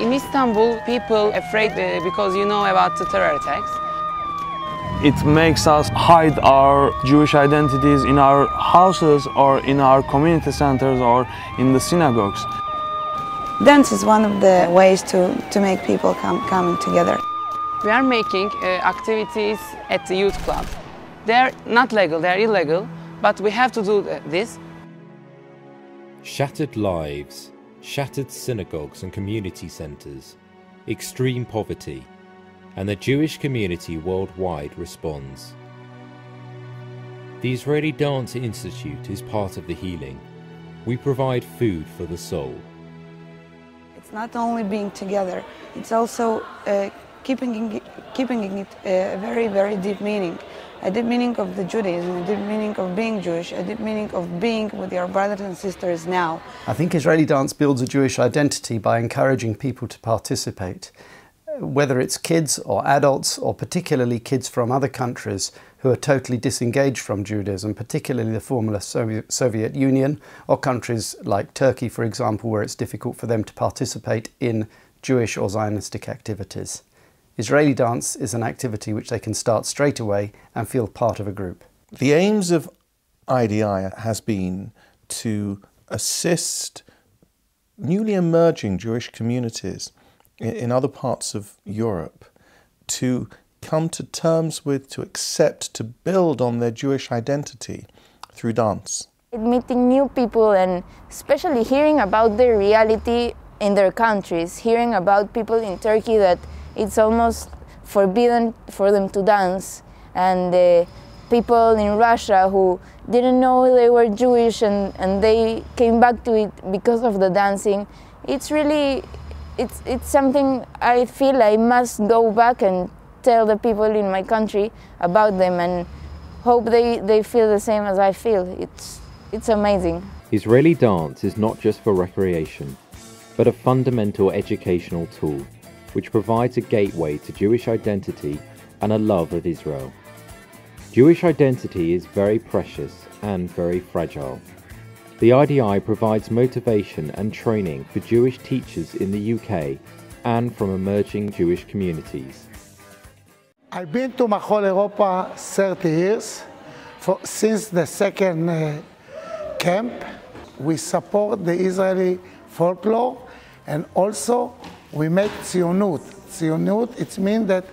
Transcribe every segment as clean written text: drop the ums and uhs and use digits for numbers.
In Istanbul, people afraid because you know about the terror attacks. It makes us hide our Jewish identities in our houses or in our community centers or in the synagogues. Dance is one of the ways to make people come together. We are making activities at the youth club. They're not legal, they're illegal, but we have to do this. Shattered lives, shattered synagogues and community centres, extreme poverty, and the Jewish community worldwide responds. The Israeli Dance Institute is part of the healing. We provide food for the soul. It's not only being together, it's also keeping it a very, very deep meaning. A deep meaning of the Judaism, a deep meaning of being Jewish, a deep meaning of being with your brothers and sisters now. I think Israeli dance builds a Jewish identity by encouraging people to participate. Whether it's kids or adults, or particularly kids from other countries who are totally disengaged from Judaism, particularly the former Soviet Union, or countries like Turkey, for example, where it's difficult for them to participate in Jewish or Zionistic activities. Israeli dance is an activity which they can start straight away and feel part of a group. The aims of IDI has been to assist newly emerging Jewish communities in other parts of Europe to come to terms with, to accept, to build on their Jewish identity through dance. Meeting new people and especially hearing about their reality in their countries, hearing about people in Turkey that it's almost forbidden for them to dance, and people in Russia who didn't know they were Jewish and they came back to it because of the dancing. It's really, it's something I feel I must go back and tell the people in my country about them and hope they feel the same as I feel. It's amazing. Israeli dance is not just for recreation, but a fundamental educational tool which provides a gateway to Jewish identity and a love of Israel. Jewish identity is very precious and very fragile. The IDI provides motivation and training for Jewish teachers in the UK and from emerging Jewish communities. I've been to Mahol Europa 30 years, since the second camp. We support the Israeli folklore, and also we make tzionut. Tzionut, it means that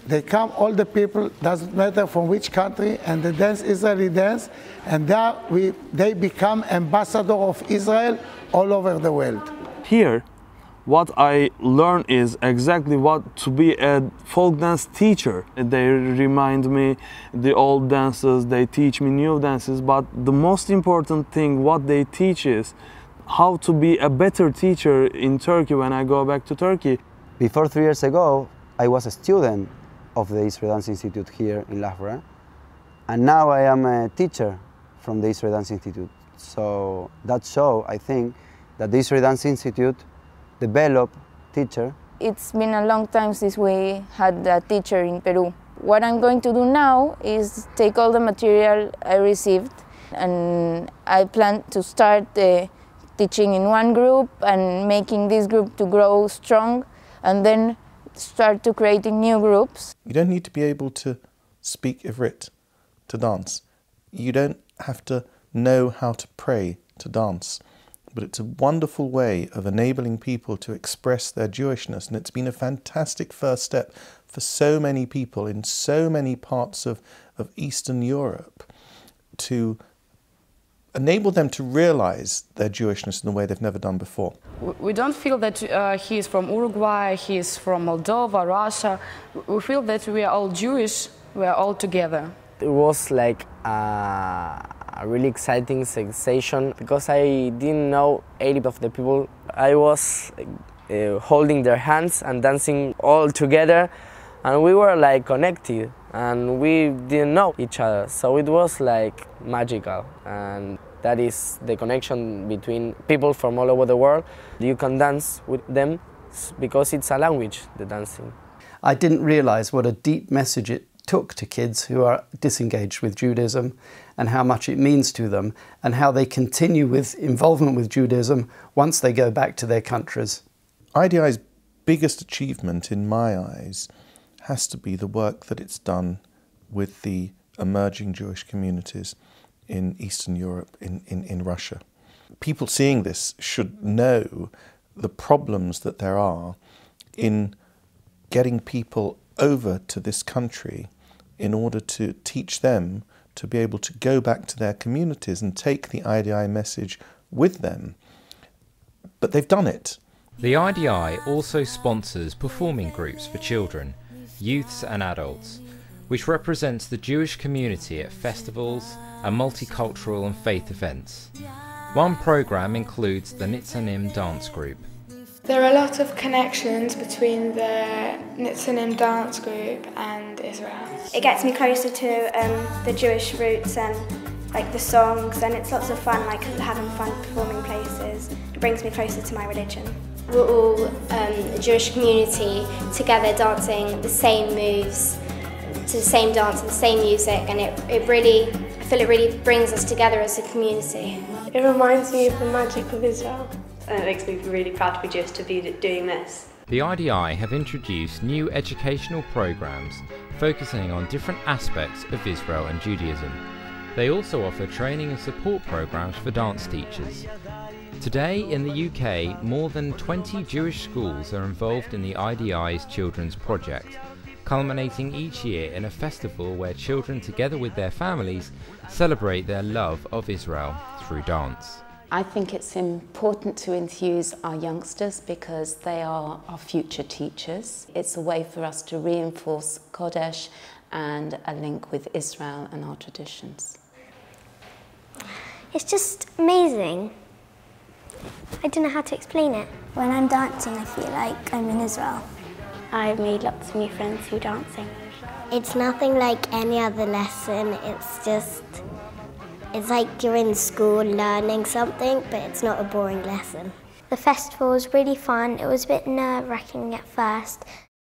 they come, all the people, doesn't matter from which country, and they dance Israeli dance, and there they become ambassador of Israel all over the world. Here, what I learn is exactly what to be a folk dance teacher. They remind me the old dances, they teach me new dances, but the most important thing what they teach is how to be a better teacher in Turkey when I go back to Turkey. Before 3 years ago, I was a student of the Israel Dance Institute here in Loughborough, and now I am a teacher from the Israel Dance Institute. So that shows, I think, that the Israel Dance Institute developed teacher. It's been a long time since we had a teacher in Peru. What I'm going to do now is take all the material I received, and I plan to start teaching in one group and making this group to grow strong, and then start to creating new groups. You don't need to be able to speak Ivrit to dance. You don't have to know how to pray to dance. But it's a wonderful way of enabling people to express their Jewishness, and it's been a fantastic first step for so many people in so many parts of Eastern Europe to enable them to realize their Jewishness in a way they've never done before. We don't feel that he is from Uruguay, he is from Moldova, Russia. We feel that we are all Jewish, we are all together. It was like a really exciting sensation because I didn't know 80% of the people. I was holding their hands and dancing all together, and we were like connected and we didn't know each other, so it was like magical. And that is the connection between people from all over the world. You can dance with them because it's a language, the dancing. I didn't realize what a deep message it took to kids who are disengaged with Judaism, and how much it means to them, and how they continue with involvement with Judaism once they go back to their countries. IDI's biggest achievement in my eyes has to be the work that it's done with the emerging Jewish communities in Eastern Europe, in Russia. People seeing this should know the problems that there are in getting people over to this country in order to teach them to be able to go back to their communities and take the IDI message with them. But they've done it. The IDI also sponsors performing groups for children, youths and adults, which represents the Jewish community at festivals and multicultural and faith events. One programme includes the Nitzanim dance group. There are a lot of connections between the Nitzanim dance group and Israel. It gets me closer to the Jewish roots and like the songs, and it's lots of fun, like having fun performing places. It brings me closer to my religion. We're all a Jewish community together dancing the same moves to the same dance and the same music, and I feel it really brings us together as a community. It reminds me of the magic of Israel. And it makes me really proud to be Jewish to be doing this. The IDI have introduced new educational programmes focusing on different aspects of Israel and Judaism. They also offer training and support programmes for dance teachers. Today in the UK, more than 20 Jewish schools are involved in the IDI's Children's Project, culminating each year in a festival where children together with their families celebrate their love of Israel through dance. I think it's important to enthuse our youngsters because they are our future teachers. It's a way for us to reinforce Kodesh and a link with Israel and our traditions. It's just amazing. I don't know how to explain it. When I'm dancing, I feel like I'm in Israel. I've made lots of new friends through dancing. It's nothing like any other lesson. It's like you're in school learning something, but it's not a boring lesson. The festival was really fun. It was a bit nerve-wracking at first.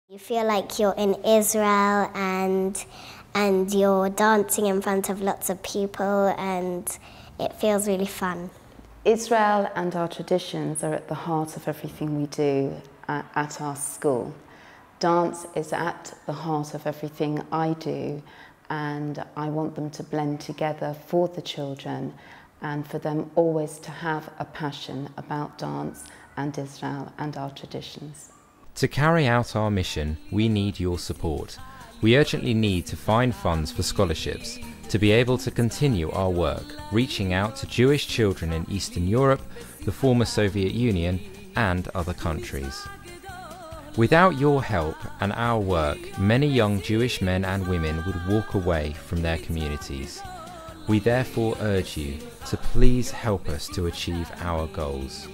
You feel like you're in Israel and you're dancing in front of lots of people, and it feels really fun. Israel and our traditions are at the heart of everything we do at our school. Dance is at the heart of everything I do, and I want them to blend together for the children and for them always to have a passion about dance and Israel and our traditions. To carry out our mission, we need your support. We urgently need to find funds for scholarships to be able to continue our work, reaching out to Jewish children in Eastern Europe, the former Soviet Union, and other countries. Without your help and our work, many young Jewish men and women would walk away from their communities. We therefore urge you to please help us to achieve our goals.